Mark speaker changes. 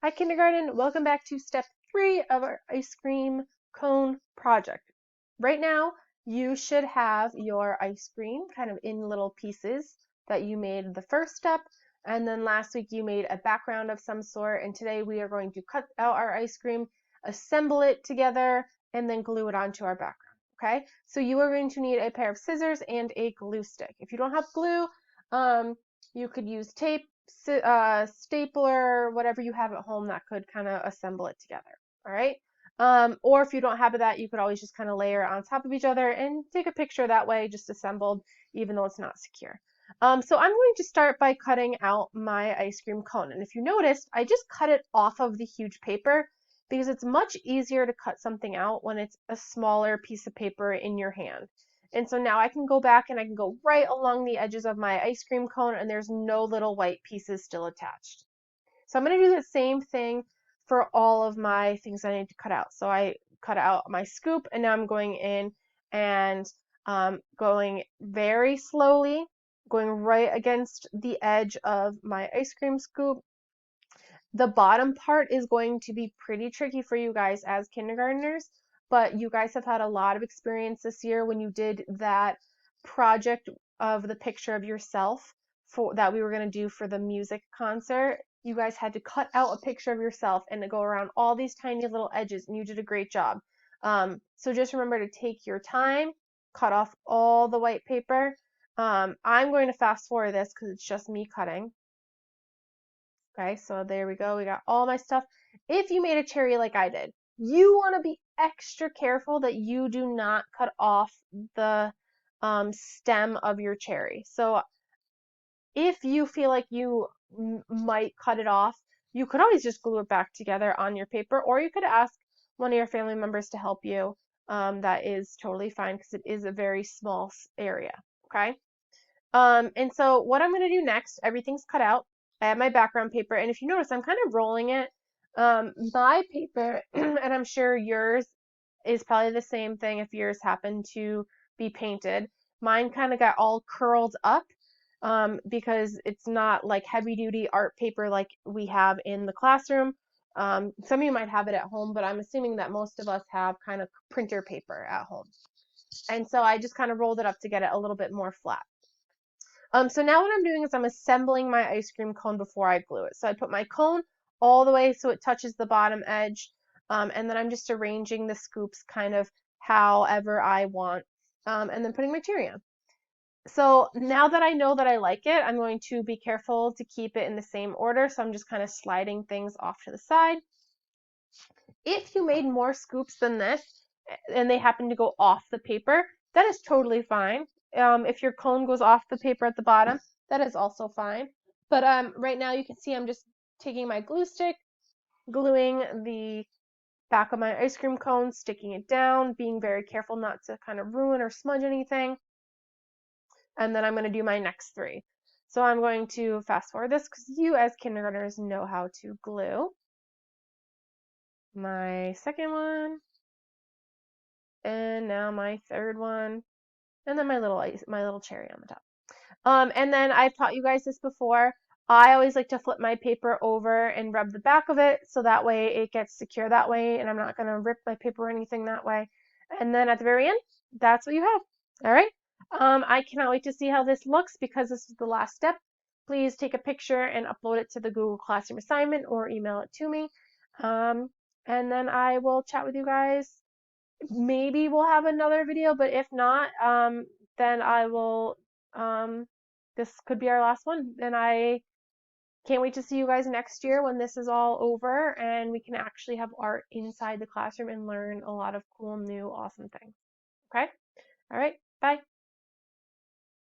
Speaker 1: Hi kindergarten, welcome back to step 3 of our ice cream cone project. Right now, you should have your ice cream kind of in little pieces that you made the first step, and then last week you made a background of some sort, and today we are going to cut out our ice cream, assemble it together, and then glue it onto our background, okay? So you are going to need a pair of scissors and a glue stick. If you don't have glue, you could use tape, stapler, whatever you have at home that could kind of assemble it together. All right. Or if you don't have that, you could always just kind of layer it on top of each other and take a picture that way, just assembled, even though it's not secure. So I'm going to start by cutting out my ice cream cone. And if you noticed, I just cut it off of the huge paper because it's much easier to cut something out when it's a smaller piece of paper in your hand. And so now I can go back and I can go right along the edges of my ice cream cone and there's no little white pieces still attached. So I'm going to do the same thing for all of my things I need to cut out. So I cut out my scoop and now I'm going in and going very slowly, going right against the edge of my ice cream scoop. The bottom part is going to be pretty tricky for you guys as kindergartners, but you guys have had a lot of experience this year when you did that project of the picture of yourself that we were going to do for the music concert. You guys had to cut out a picture of yourself and to go around all these tiny little edges, and you did a great job. So just remember to take your time, cut off all the white paper. I'm going to fast forward this because it's just me cutting. Okay, so there we go. We got all my stuff. If you made a cherry like I did, you want to be extra careful that you do not cut off the stem of your cherry. So if you feel like you might cut it off, you could always just glue it back together on your paper, or you could ask one of your family members to help you. That is totally fine because it is a very small area. Okay. And so what I'm going to do next, everything's cut out. I have my background paper, and if you notice, I'm kind of rolling it. My paper, and I'm sure yours is probably the same thing if yours happened to be painted. Mine kind of got all curled up because it's not like heavy duty art paper like we have in the classroom. Some of you might have it at home, but I'm assuming that most of us have kind of printer paper at home. And so I just kind of rolled it up to get it a little bit more flat. So now what I'm doing is I'm assembling my ice cream cone before I glue it. So I put my cone all the way so it touches the bottom edge, and then I'm just arranging the scoops kind of however I want, and then putting my cherry on. So now that I know that I like it, I'm going to be careful to keep it in the same order. So I'm just kind of sliding things off to the side. If you made more scoops than this and they happen to go off the paper, that is totally fine. If your cone goes off the paper at the bottom, that is also fine. But right now you can see I'm just taking my glue stick, gluing the back of my ice cream cone, sticking it down, being very careful not to kind of ruin or smudge anything. And then I'm going to do my next 3. So I'm going to fast forward this because you as kindergartners know how to glue. My second one, and now my third one, and then my little cherry on the top. And then I've taught you guys this before. I always like to flip my paper over and rub the back of it so that way it gets secure that way, and I'm not going to rip my paper or anything that way. And then at the very end, that's what you have. All right. I cannot wait to see how this looks because this is the last step. Please take a picture and upload it to the Google Classroom assignment or email it to me. And then I will chat with you guys. Maybe we'll have another video, but if not, then I will, this could be our last one. And I can't wait to see you guys next year when this is all over and we can actually have art inside the classroom and learn a lot of cool, new, awesome things. Okay? All right. Bye.